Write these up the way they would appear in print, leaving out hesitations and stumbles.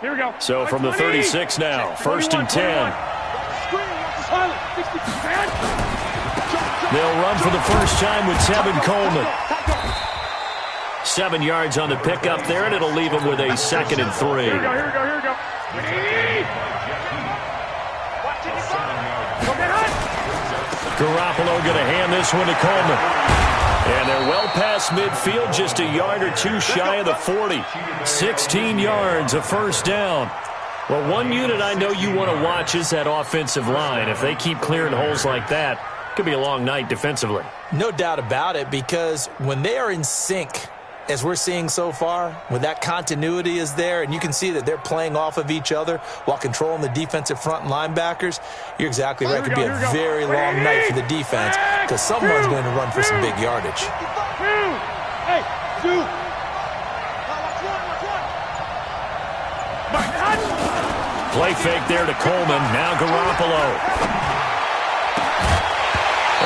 Here we go. So from the 36 now, 1st and 10. They'll run for the first time with Tevin Coleman. 7 yards on the pickup there, and it'll leave him with a 2nd and 3. Here we go, here we go, here we go. Garoppolo going to hand this one to Coleman. And they're well past midfield, just a yard or two shy of the 40. 16 yards, a first down. Well, one unit I know you want to watch is that offensive line. If they keep clearing holes like that, it could be a long night defensively. No doubt about it, because when they are in sync, as we're seeing so far, when that continuity is there, and you can see that they're playing off of each other while controlling the defensive front and linebackers, you're exactly right. It could be a very long night for the defense because someone's going to run for some big yardage. Play fake there to Coleman. Now Garoppolo.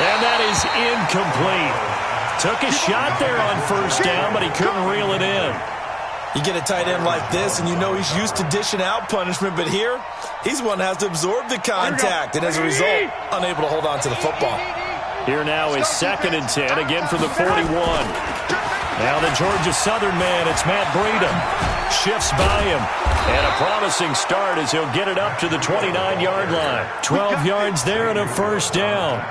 And that is incomplete. Took a shot there on first down, but he couldn't reel it in. You get a tight end like this, and you know he's used to dishing out punishment, but here, he's one that has to absorb the contact, and as a result, unable to hold on to the football. Here now is 2nd and 10, again from the 41. Now the Georgia Southern man, it's Matt Breida. Shifts by him, and a promising start as he'll get it up to the 29-yard line. 12 yards there and a first down.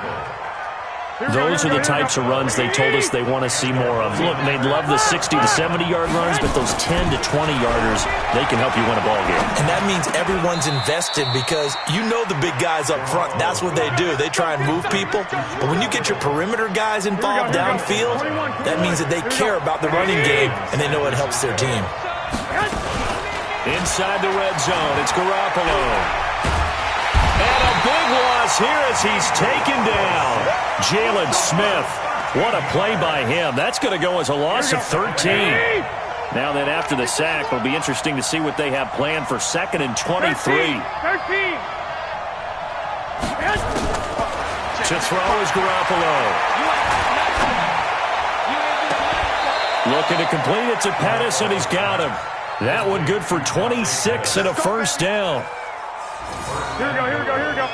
Those are the types of runs they told us they want to see more of. Look, they'd love the 60 to 70-yard runs, but those 10 to 20-yarders, they can help you win a ball game. And that means everyone's invested because you know the big guys up front. That's what they do. They try and move people. But when you get your perimeter guys involved downfield, that means that they care about the running game, and they know it helps their team. Inside the red zone, it's Garoppolo. And a big loss here as he's taken down. Jalen Smith. What a play by him. That's going to go as a loss of 13. Now then, after the sack, it'll be interesting to see what they have planned for 2nd and 23. 13. To throw is Garoppolo. Looking to complete it to Pettis, and he's got him. That one good for 26 and a first down. Here we go, here we go, here we go.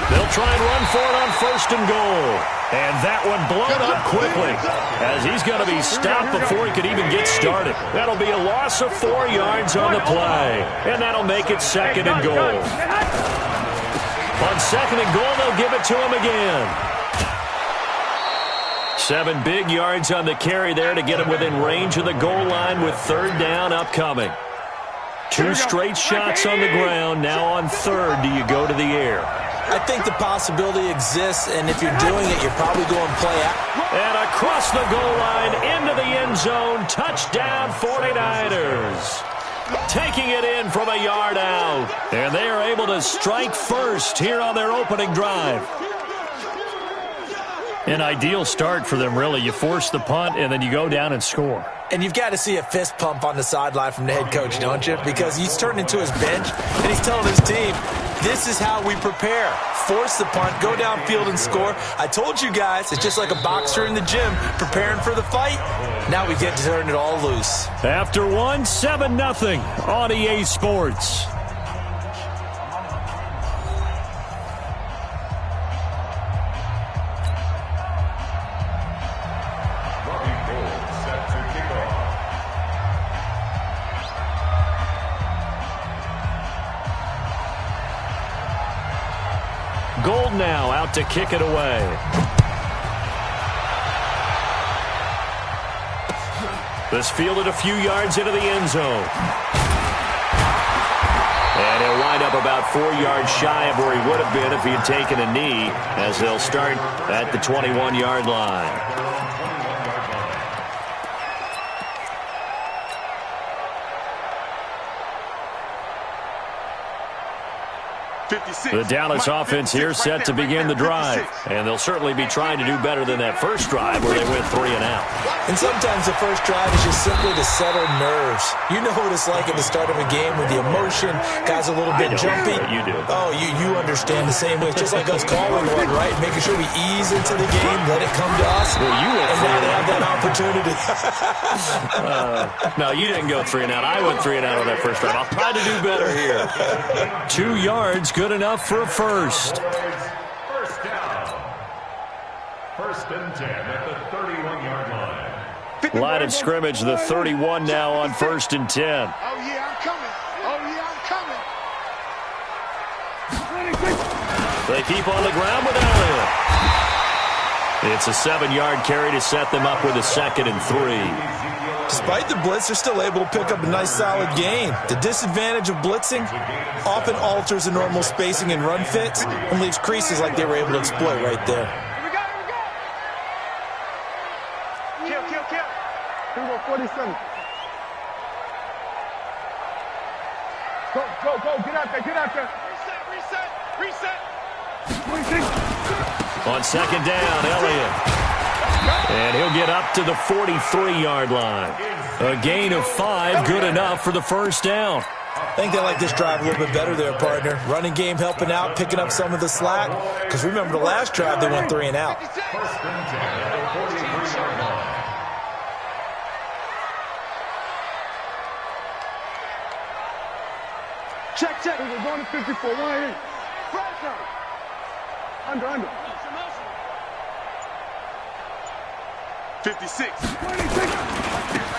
They'll try and run for it on 1st and goal. And that one blown up quickly as he's going to be stopped before he could even get started. That'll be a loss of 4 yards on the play. And that'll make it 2nd and goal. On 2nd and goal, they'll give it to him again. 7 big yards on the carry there to get him within range of the goal line with 3rd down upcoming. 2 straight shots on the ground. Now on 3rd, do you go to the air? I think the possibility exists, and if you're doing it, you're probably going play out. And across the goal line, into the end zone, touchdown 49ers. Taking it in from a yard out. And they are able to strike first here on their opening drive. An ideal start for them, really. You force the punt, and then you go down and score. And you've got to see a fist pump on the sideline from the head coach, don't you? Because he's turning to his bench, and he's telling his team, this is how we prepare. Force the punt, go downfield and score. I told you guys, it's just like a boxer in the gym preparing for the fight. Now we get to turn it all loose. After 1, 7-0 on EA Sports. Gold now out to kick it away. This fielded a few yards into the end zone. And he'll wind up about 4 yards shy of where he would have been if he had taken a knee, as they'll start at the 21-yard line. The Dallas offense here set to begin the drive. And they'll certainly be trying to do better than that first drive where they went 3 and out. And sometimes the first drive is just simply to settle nerves. You know what it's like at the start of a game with the emotion. Guys a little bit jumpy. You do. Oh, you understand the same way. It's just like us calling one, right? Making sure we ease into the game, let it come to us. Well, you went and now they have that opportunity. No, you didn't go 3 and out. I went 3 and out on that first drive. I'll try to do better here. 2 yards, good enough for a first. First down. First and 10 at the 31-yard line. Line of scrimmage, the 31 now on first and 10. Oh, yeah, I'm coming. Oh, yeah, I'm coming. They keep on the ground with Elliott. It's a 7-yard carry to set them up with a 2nd and 3. Despite the blitz, they're still able to pick up a nice, solid gain. The disadvantage of blitzing often alters the normal spacing and run fits and leaves creases like they were able to exploit right there. Here we go, here we go. Kill. Here we go, 47. Go, get out there. Reset. 26. On 2nd down, Elliott. And he'll get up to the 43-yard line. A gain of 5, good enough for the first down. I think they like this drive a little bit better there, partner. Running game helping out, picking up some of the slack. Because remember the last drive, they went 3 and out. First and 10 at the 43-yard line. Check. We're going to 54. 188. Under. 56.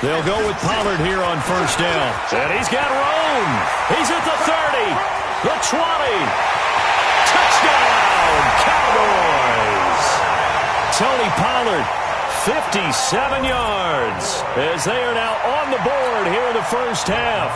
They'll go with Pollard here on first down. And he's got room. He's at the 30, the 20. Touchdown, Cowboys. Tony Pollard, 57 yards, as they are now on the board here in the first half.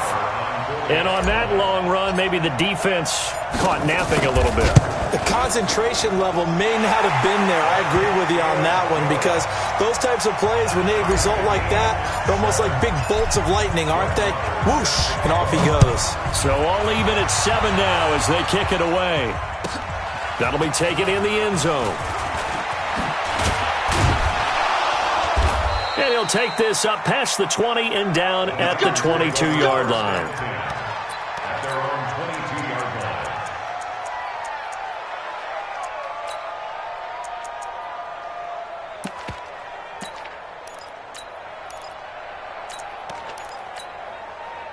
And on that long run, maybe the defense caught napping a little bit. The concentration level may not have been there. I agree with you on that one because those types of plays, when they result like that, they're almost like big bolts of lightning, aren't they? Whoosh, and off he goes. So all even at 7 now as they kick it away. That'll be taken in the end zone. And he'll take this up past the 20 and down at the 22-yard line. At their own 22-yard line.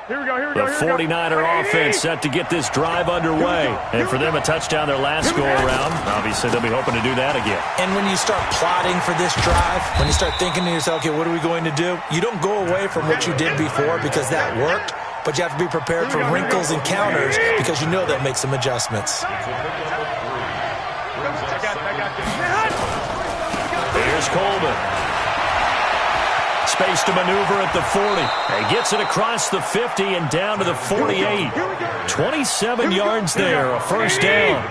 Here we go. The 49er offense set to get this drive underway. And for them, a touchdown their last go-around. Obviously, they'll be hoping to do that again. And when you start plotting for this drive, when you start thinking to yourself, okay, what are we going to do? You don't go away from what you did before because that worked, but you have to be prepared for wrinkles and counters because you know that makes some adjustments. Here's Coleman. Space to maneuver at the 40. He gets it across the 50 and down to the 48. 27 yards there, a first down.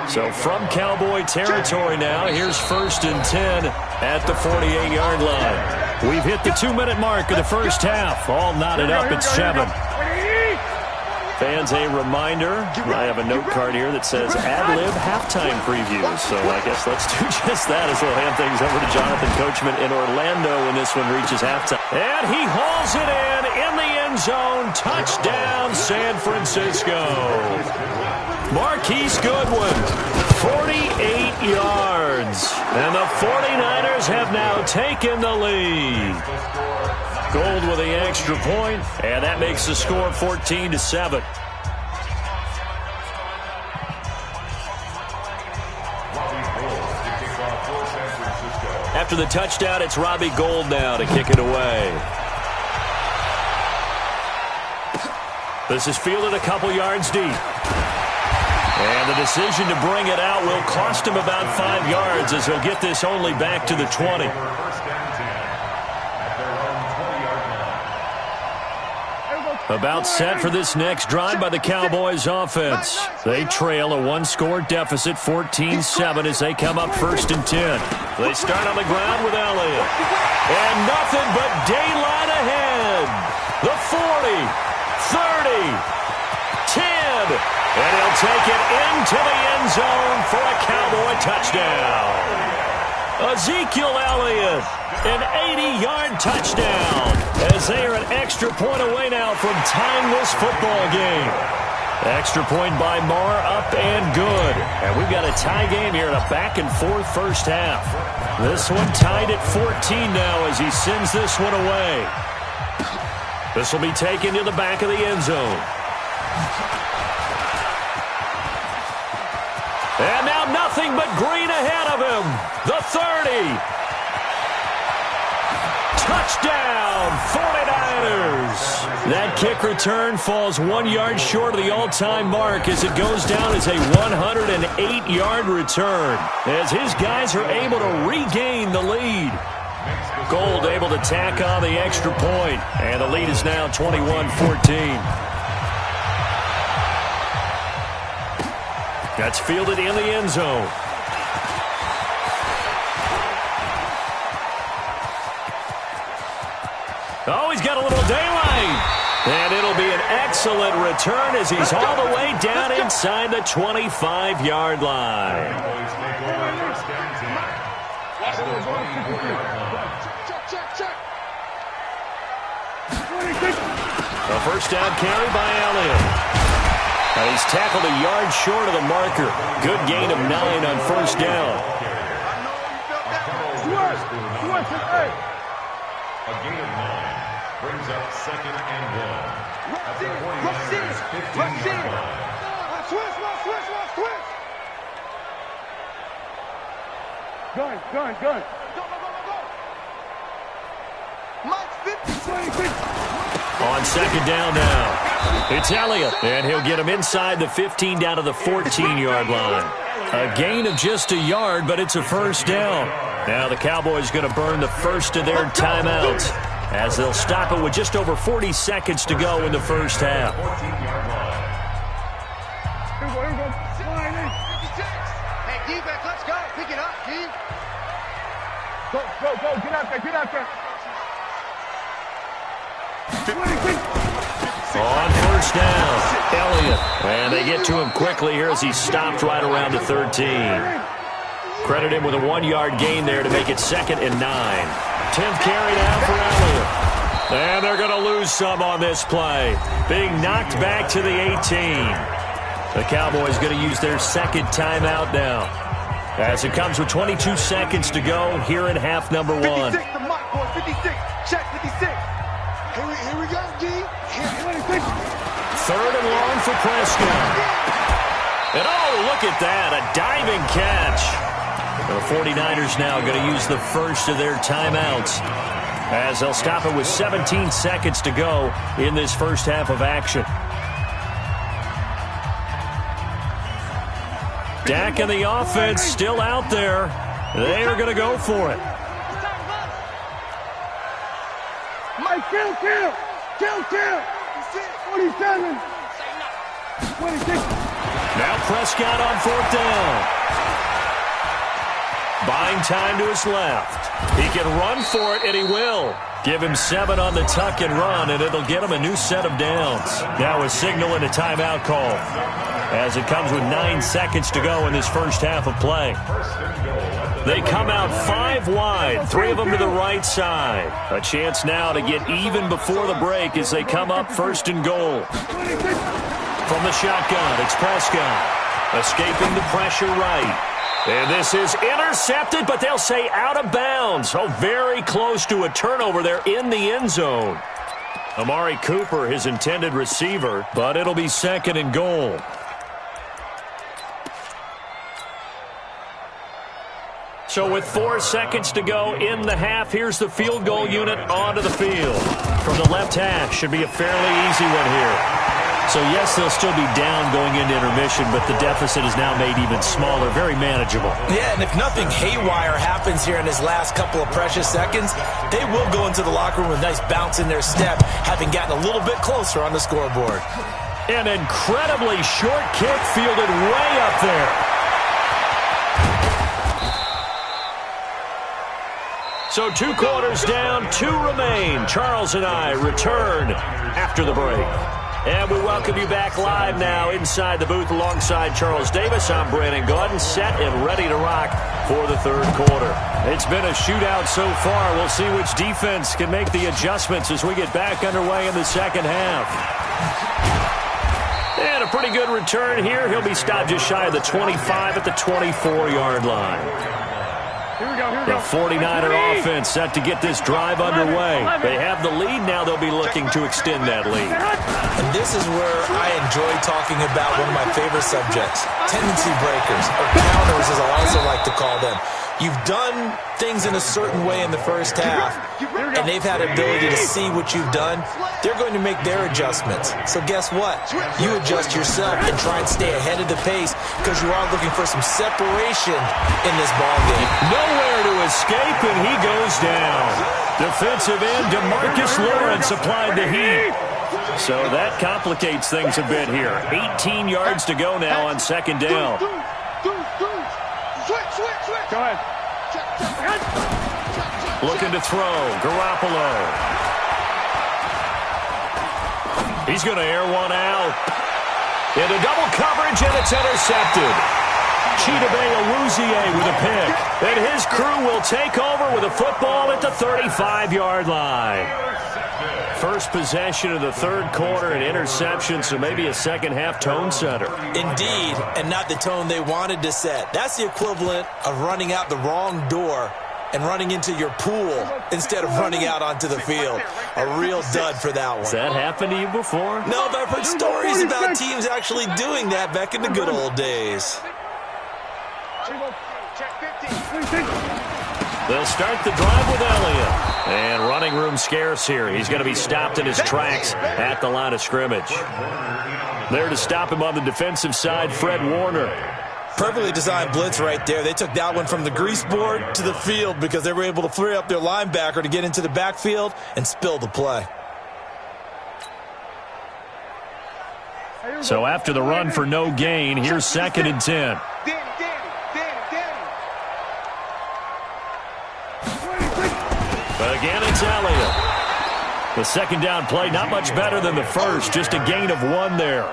So from Cowboy territory now, here's first and 10 at the 48-yard line. We've hit the 2-minute mark of the first half. All knotted up at 7. Fans, a reminder, I have a note card here that says ad-lib halftime previews. So I guess let's do just that as we'll hand things over to Jonathan Coachman in Orlando when this one reaches halftime. And he hauls it in the end zone. Touchdown, San Francisco. Marquise Goodwin, 48 yards. And the 49ers have now taken the lead. Gold with the extra point, and that makes the score 14-7. After the touchdown, it's Robbie Gould now to kick it away. This is fielded a couple yards deep. And the decision to bring it out will cost him about 5 yards as he'll get this only back to the 20. About set for this next drive by the Cowboys offense. They trail a 1-score deficit, 14-7 as they come up first and 10. They start on the ground with Elliott. And nothing but daylight ahead. The 40, 30, 10. And he'll take it into the end zone for a Cowboy touchdown. Ezekiel Elliott, an 80-yard touchdown, as they are an extra point away now from tying this football game. Extra point by Marr, up and good. And we've got a tie game here in a back-and-forth first half. This one tied at 14 now as he sends this one away. This will be taken to the back of the end zone. And now nothing but green ahead of him. The 30. Touchdown, 49ers. That kick return falls 1 yard short of the all-time mark as it goes down as a 108-yard return, as his guys are able to regain the lead. Gold able to tack on the extra point, and the lead is now 21-14. That's fielded in the end zone. Oh, he's got a little daylight. And it'll be an excellent return as he's all the way down inside the 25-yard line. A first down carry by Elliott. And he's tackled a yard short of the marker. Good gain of 9 on first down. A gain of 9 brings up 2nd and 1. At the 49ers 15-yard line. Switch. Gun. Go. Mike 50. On second down now. It's Elliott, and he'll get him inside the 15 down to the 14-yard line. A gain of just a yard, but it's a first down. Now the Cowboys going to burn the first of their timeouts as they'll stop it with just over 40 seconds to go in the first half. Here we go. Line in. 56. Hey, defense, let's go. Pick it up, D. Go. Get out there. 26. On first down, Elliott. And they get to him quickly here as he stopped right around the 13. Credit him with a 1-yard gain there to make it 2nd and 9. 10th carry now for Elliott. And they're going to lose some on this play, being knocked back to the 18. The Cowboys going to use their second timeout now, as it comes with 22 seconds to go here in half number 1. 56, the Mike boy, 56. Check 56. Here we go, D. 3rd and long for Prescott. And oh, look at that, a diving catch. The 49ers now going to use the first of their timeouts, as they'll stop it with 17 seconds to go in this first half of action. Dak and the offense still out there. They are going to go for it. Mike, kill. 47. 26. Now Prescott on 4th down. Buying time to his left. He can run for it, and he will. Give him 7 on the tuck and run, and it'll get him a new set of downs. Now a signal and a timeout call, as it comes with 9 seconds to go in this first half of play. They come out 5 wide, 3 of them to the right side. A chance now to get even before the break as they come up 1st and goal. From the shotgun, it's Prescott, escaping the pressure right. And this is intercepted, but they'll say out of bounds. Oh, very close to a turnover there in the end zone. Amari Cooper, his intended receiver, but it'll be 2nd and goal. So with 4 seconds to go in the half, here's the field goal unit onto the field. From the left hash, should be a fairly easy one here. So, yes, they'll still be down going into intermission, but the deficit is now made even smaller, very manageable. Yeah, and if nothing haywire happens here in his last couple of precious seconds, they will go into the locker room with a nice bounce in their step, having gotten a little bit closer on the scoreboard. An incredibly short kick fielded way up there. So 2 quarters down, 2 remain. Charles and I return after the break. And we welcome you back live now inside the booth alongside Charles Davis. I'm Brandon Gaudin, set and ready to rock for the third quarter. It's been a shootout so far. We'll see which defense can make the adjustments as we get back underway in the second half. And a pretty good return here. He'll be stopped just shy of the 25 at the 24-yard line. The 49er offense set to get this drive underway. They have the lead. Now they'll be looking to extend that lead. And this is where I enjoy talking about one of my favorite subjects, tendency breakers, or counters as I also like to call them. You've done things in a certain way in the first half, and they've had the ability to see what you've done. They're going to make their adjustments. So guess what? You adjust yourself and try and stay ahead of the pace because you are looking for some separation in this ball game. Nowhere to escape, and he goes down. Defensive end DeMarcus Lawrence applied the heat. So that complicates things a bit here. 18 yards to go now on second down. Go ahead. Looking to throw. Garoppolo. He's going to air one out. Into double coverage, and it's intercepted. Chidobe Awuzie with a pick. And his crew will take over with a football at the 35-yard line. First possession of the third quarter, an interception, so maybe a second-half tone setter. Indeed, and not the tone they wanted to set. That's the equivalent of running out the wrong door and running into your pool instead of running out onto the field. A real dud for that one. Has that happened to you before? No, but I've heard stories about teams actually doing that back in the good old days. They'll start the drive with Elliott. And running room scarce here. He's going to be stopped in his tracks at the line of scrimmage. There to stop him on the defensive side, Fred Warner. Perfectly designed blitz right there. They took that one from the grease board to the field because they were able to free up their linebacker to get into the backfield and spill the play. So after the run for no gain, here's 2nd and 10. But again, it's Elliott. The second down play, not much better than the first, just a gain of 1 there.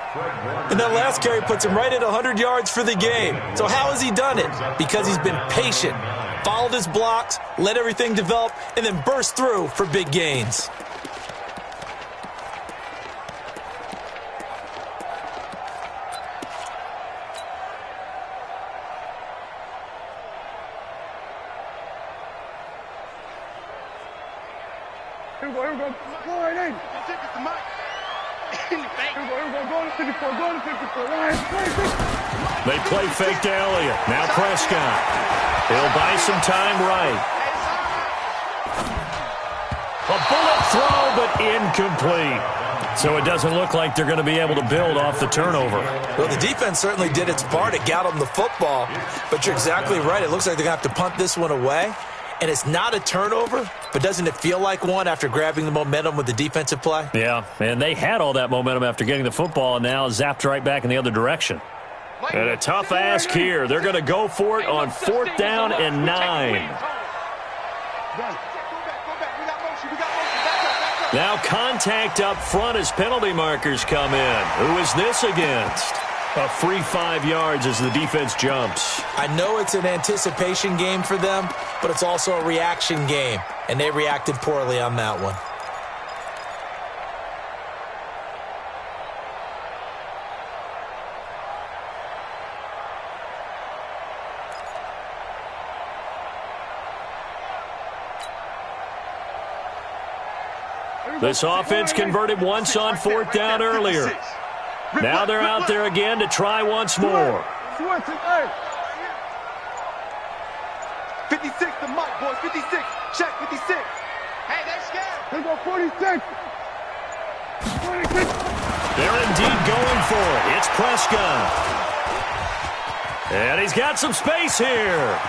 And that last carry puts him right at 100 yards for the game. So how has he done it? Because he's been patient, followed his blocks, let everything develop, and then burst through for big gains. Here we go. Go right in. Go to 54. Go to 54. They play fake to Elliott. Now Prescott. He'll buy some time right. A bullet throw, but incomplete. So it doesn't look like they're going to be able to build off the turnover. Well, the defense certainly did its part. It got them the football. But you're exactly right. It looks like they're going to have to punt this one away. And it's not a turnover, but doesn't it feel like one after grabbing the momentum with the defensive play? Yeah, and they had all that momentum after getting the football and now zapped right back in the other direction. And a tough ask here. They're going to go for it on 4th down and 9. Now contact up front as penalty markers come in. Who is this against? A free 5 yards as the defense jumps. I know it's an anticipation game for them, but it's also a reaction game, and they reacted poorly on that one. This offense converted once on 4th down earlier. Now they're out there again to try once more. 56, the mic, boys. 56. Check, 56. Hey, they're scared. Here we go, 46. 46. They're indeed going for it. It's Prescott. And he's got some space here.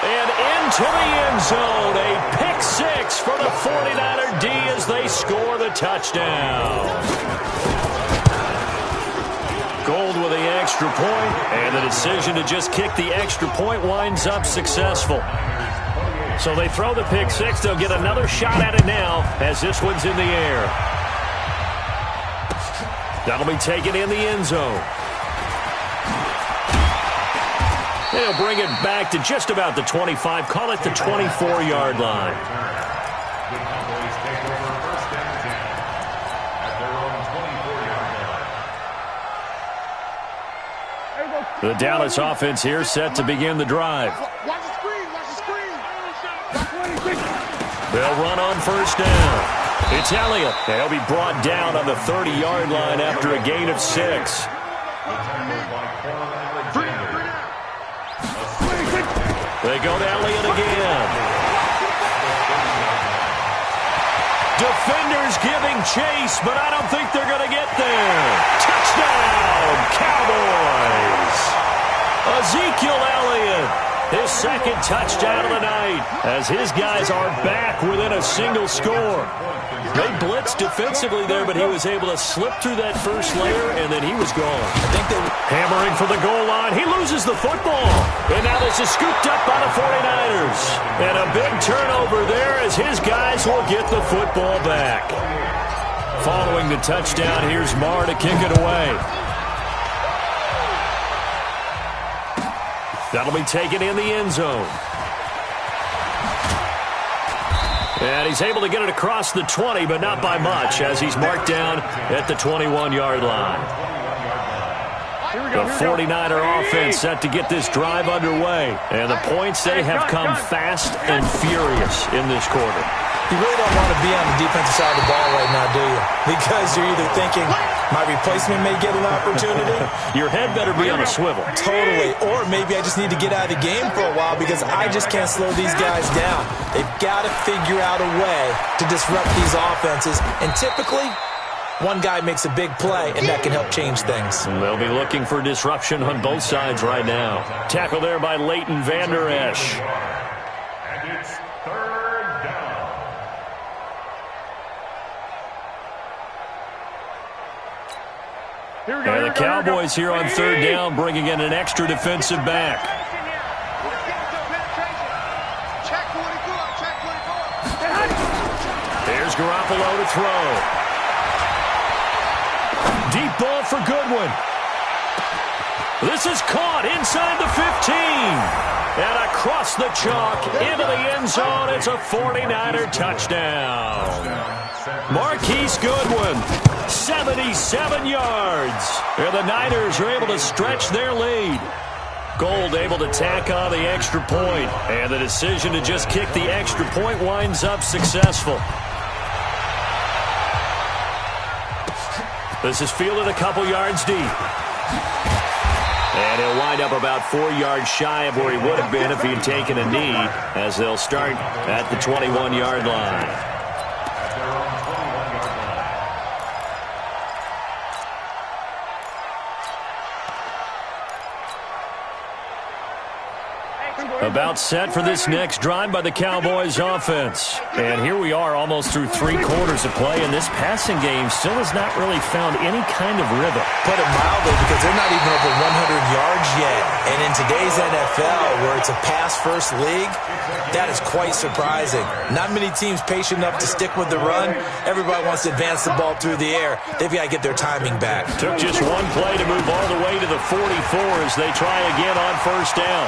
And into the end zone, a pick 6 for the 49er D as they score the touchdown. Gold with the extra point, and the decision to just kick the extra point winds up successful. So they throw the pick six. They'll get another shot at it now as this one's in the air. That'll be taken in the end zone. They'll bring it back to just about the 25. Call it the 24-yard line. The Cowboys take over first down 10 at their own 24-yard line. The Dallas offense here set to begin the drive. Watch the screen. Watch the screen. They'll run on first down. It's Elliott. They'll be brought down on the 30-yard line after a gain of 6. They go to Elliott again. Defenders giving chase, but I don't think they're going to get there. Touchdown, Cowboys. Ezekiel Elliott, his second touchdown of the night, as his guys are back within a single score. They blitzed defensively there, but he was able to slip through that first layer, and then he was gone. I think they were hammering for the goal line. He loses the football. And now this is scooped up by the 49ers. And a big turnover there as his guys will get the football back. Following the touchdown, here's Marr to kick it away. That'll be taken in the end zone. And he's able to get it across the 20, but not by much, as he's marked down at the 21-yard line. The 49er offense set to get this drive underway. And the points, they have come fast and furious in this quarter. You really don't want to be on the defensive side of the ball right now, do you? Because you're either thinking, my replacement may get an opportunity. Your head better be on a swivel. Totally. Or maybe I just need to get out of the game for a while because I just can't slow these guys down. They've got to figure out a way to disrupt these offenses. And typically, one guy makes a big play, and that can help change things. They'll be looking for disruption on both sides right now. Tackle there by Leighton Vander Esch. And it's third down. And the Cowboys here on third down, bringing in an extra defensive back. Here's Garoppolo to throw. Deep ball for Goodwin. This is caught inside the 15. And across the chalk into the end zone. It's a 49er touchdown. Marquise Goodwin, 77 yards. And the Niners are able to stretch their lead. Gold able to tack on the extra point. And the decision to just kick the extra point winds up successful. This is fielded a couple yards deep. And he'll wind up about 4 yards shy of where he would have been if he had taken a knee, as they'll start at the 21-yard line. About set for this next drive by the Cowboys offense. And here we are almost through 3 quarters of play, and this passing game still has not really found any kind of rhythm. Put it mildly, because they're not even over 100 yards yet. And in today's NFL, where it's a pass-first league, that is quite surprising. Not many teams patient enough to stick with the run. Everybody wants to advance the ball through the air. They've got to get their timing back. Took just one play to move all the way to the 44 as they try again on first down.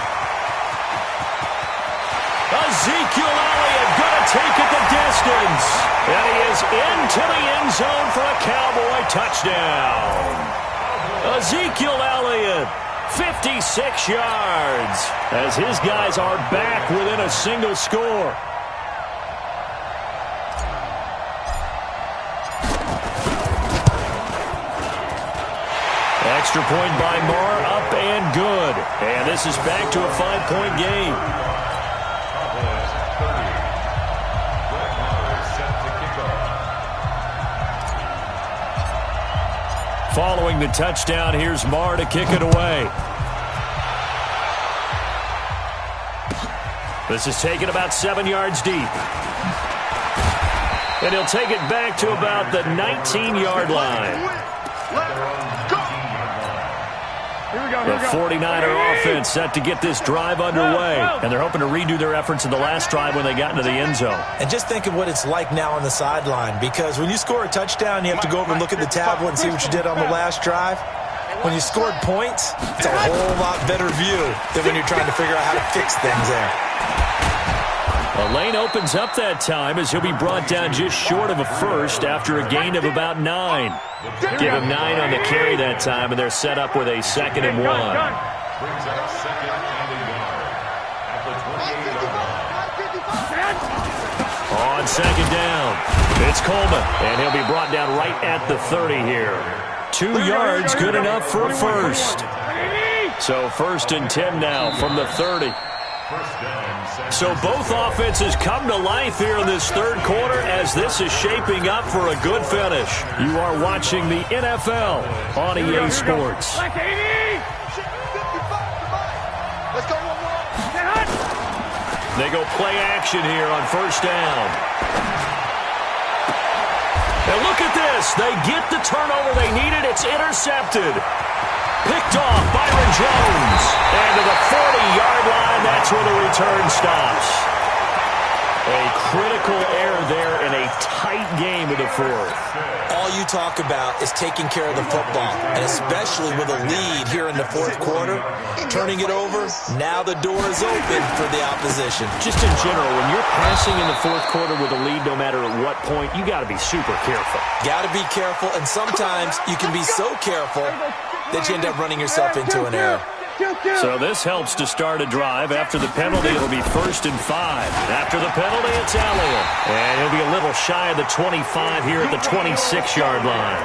Ezekiel Elliott going to take it the distance. And he is into the end zone for a Cowboy touchdown. Ezekiel Elliott, 56 yards, as his guys are back within a single score. Extra point by Marr, up and good. And this is back to a 5-point game. Following the touchdown, here's Marr to kick it away. This is taken about 7 yards deep. And he'll take it back to about the 19-yard line. The 49er offense set to get this drive underway, and they're hoping to redo their efforts in the last drive when they got into the end zone. And just think of what it's like now on the sideline, because when you score a touchdown, you have to go over and look at the tablet and see what you did on the last drive. When you scored points, it's a whole lot better view than when you're trying to figure out how to fix things there. A lane opens up that time as he'll be brought down just short of a first after a gain of about 9. Give him 9 on the carry that time, and they're set up with a 2nd and 1. Brings up 2nd and 1 at the 28-yard line. On 2nd down, it's Coleman, and he'll be brought down right at the 30 here. 2 yards, good enough for a first. So 1st and 10 now from the 30. So both offenses come to life here in this third quarter as this is shaping up for a good finish. You are watching the NFL on EA Sports. They go play action here on 1st down. And look at this. They get the turnover they needed. It's intercepted. Picked off Byron Jones. And to the 40-yard line, that's where the return stops. A critical error there in a tight game of the fourth. All you talk about is taking care of the football, and especially with a lead here in the fourth quarter, turning it over, now the door is open for the opposition. Just in general, when you're passing in the fourth quarter with a lead, no matter at what point, you got to be super careful. Got to be careful, and sometimes you can be so careful that you end up running yourself into an error. So this helps to start a drive. After the penalty, it'll be 1st and 5. After the penalty, it's Elliott. And he'll be a little shy of the 25 here at the 26-yard line.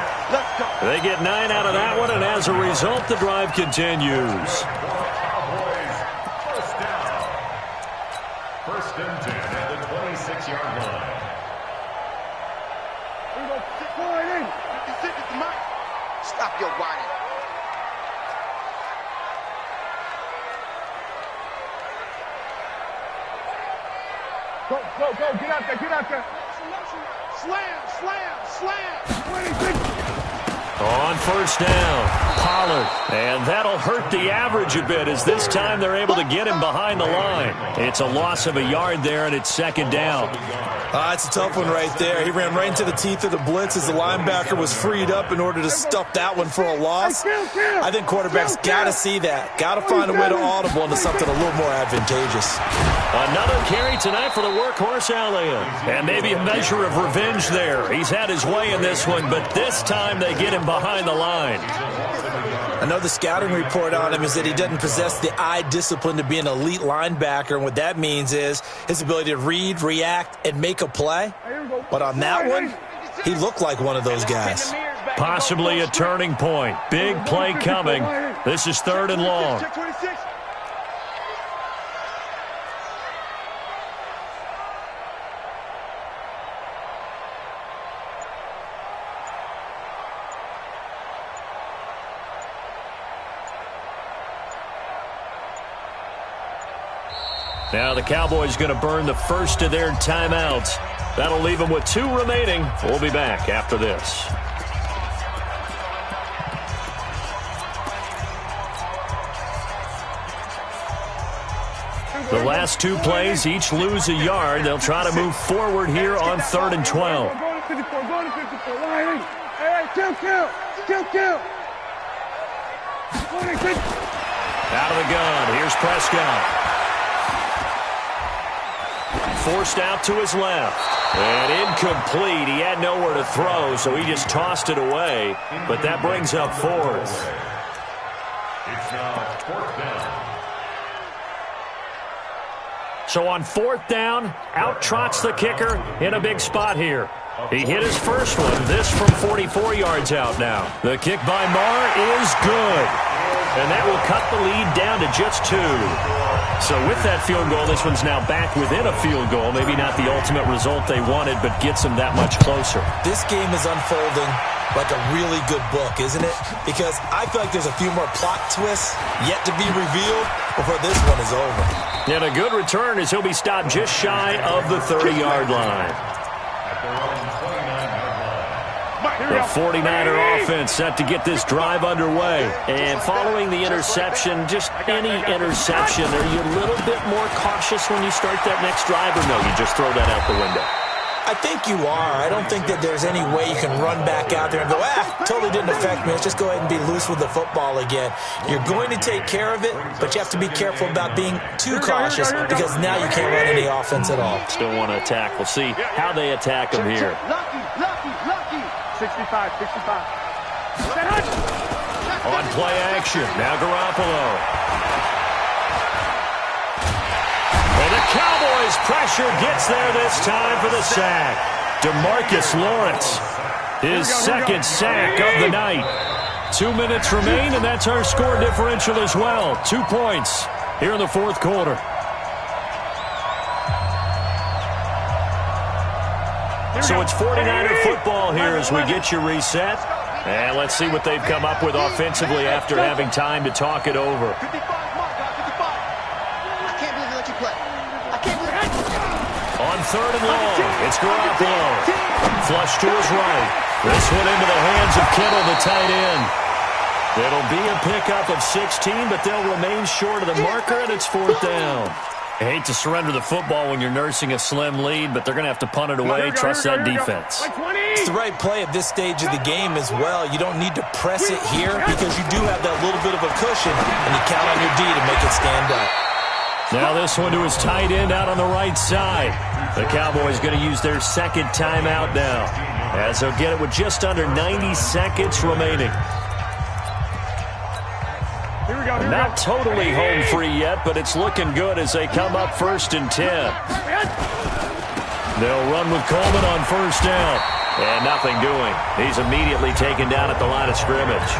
They get 9 out of that one, and as a result, the drive continues. First down. 1st and 10 at the 26-yard line. Stop your whining. Go, get out there. Slam. 26. On 1st down, Pollard. And that'll hurt the average a bit as this time they're able to get him behind the line. It's a loss of a yard there, and it's 2nd down. It's a tough one right there. He ran right into the teeth of the blitz as the linebacker was freed up in order to stuff that one for a loss. I think quarterbacks got to see that. Got to find a way to audible into something a little more advantageous. Another carry tonight for the workhorse Elliott. And maybe a measure of revenge there. He's had his way in this one, but this time they get him behind the line. I know the scouting report on him is that he doesn't possess the eye discipline to be an elite linebacker, and what that means is his ability to read, react, and make a play. But on that one, he looked like one of those guys. Possibly a turning point. Big play coming. This is 3rd and long. Now the Cowboys going to burn the first of their timeouts. That'll leave them with 2 remaining. We'll be back after this. The last 2 plays each lose a yard. They'll try to move forward here on 3rd and 12. Go to 54. Hey, kill. 26. Out of the gun. Here's Prescott. Forced out to his left. And incomplete. He had nowhere to throw, so he just tossed it away. But that brings up 4th. It's now 4th down. So on 4th down, out trots the kicker in a big spot here. He hit his first one. This from 44 yards out now. The kick by Marr is good. And that will cut the lead down to just 2. So with that field goal, this one's now back within a field goal. Maybe not the ultimate result they wanted, but gets them that much closer. This game is unfolding like a really good book, isn't it? Because I feel like there's a few more plot twists yet to be revealed before this one is over. And a good return as he'll be stopped just shy of the 30-yard line. At their own 29-yard line. The 49er offense set to get this drive underway. And following the interception, just any interception, are you a little bit more cautious when you start that next drive, or no, you just throw that out the window? I think you are. I don't think that there's any way you can run back out there and go, totally didn't affect me. Let's just go ahead and be loose with the football again. You're going to take care of it, but you have to be careful about being too cautious because now you can't run any offense at all. Still want to attack. We'll see how they attack them here. Lucky. 65. On play action, now Garoppolo. And the Cowboys' pressure gets there this time for the sack. DeMarcus Lawrence, his second sack of the night. 2 minutes remain, and that's our score differential as well. 2 points here in the fourth quarter. So it's 49er football here as we get you reset. And let's see what they've come up with offensively after having time to talk it over. On third and long, it's Garoppolo. Flush to his right. This one into the hands of Kittle, the tight end. It'll be a pickup of 16, but they'll remain short of the marker, and it's fourth down. I hate to surrender the football when you're nursing a slim lead, but they're going to have to punt it away. Trust that defense. It's the right play at this stage of the game as well. You don't need to press it here because you do have that little bit of a cushion, and you count on your D to make it stand up. Now this one to his tight end out on the right side. The Cowboys going to use their second timeout now, as they'll get it with just under 90 seconds remaining. Not totally home free yet, but it's looking good as they come up 1st and 10. They'll run with Coleman on first down. And nothing doing. He's immediately taken down at the line of scrimmage.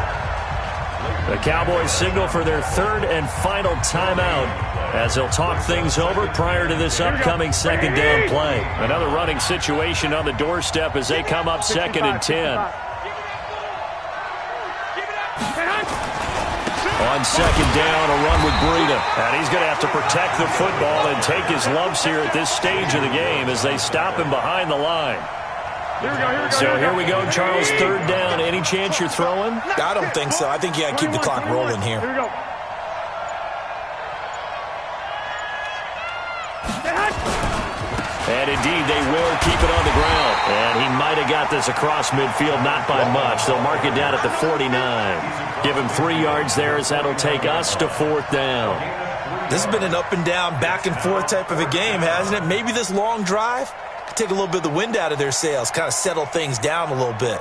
The Cowboys signal for their third and final timeout as they'll talk things over prior to this upcoming second down play. Another running situation on the doorstep as they come up 2nd and 10. On second down, a run with Breida. And he's going to have to protect the football and take his lumps here at this stage of the game as they stop him behind the line. So here we go, Charles, third down. Any chance you're throwing? I don't think so. I think you got to keep the clock rolling here. And indeed, they will keep it on the ground. And he might have got this across midfield, not by much. They'll mark it down at the 49. Give him 3 yards there as that'll take us to fourth down. This has been an up and down, back and forth type of a game, hasn't it? Maybe this long drive could take a little bit of the wind out of their sails, kind of settle things down a little bit.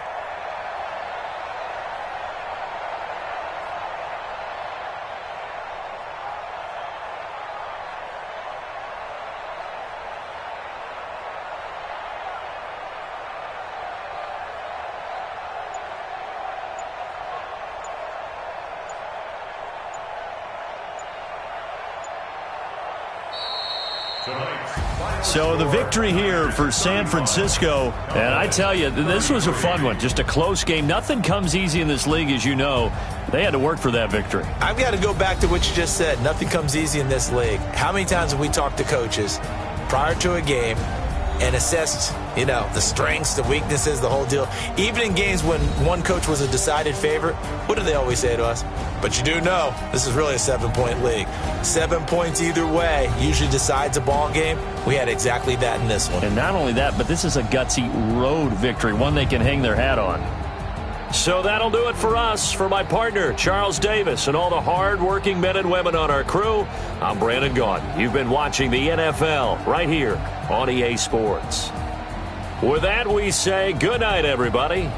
So the victory here for San Francisco, and I tell you, this was a fun one, just a close game. Nothing comes easy in this league, as you know. They had to work for that victory. I've got to go back to what you just said. Nothing comes easy in this league. How many times have we talked to coaches prior to a game and assessed, the strengths, the weaknesses, the whole deal? Even in games when one coach was a decided favorite, what do they always say to us? But you do know this is really a 7-point league. 7 points either way usually decides a ball game. We had exactly that in this one. And not only that, but this is a gutsy road victory, one they can hang their hat on. So that'll do it for us. For my partner, Charles Davis, and all the hard-working men and women on our crew, I'm Brandon Gaudin. You've been watching the NFL right here on EA Sports. With that, we say good night, everybody.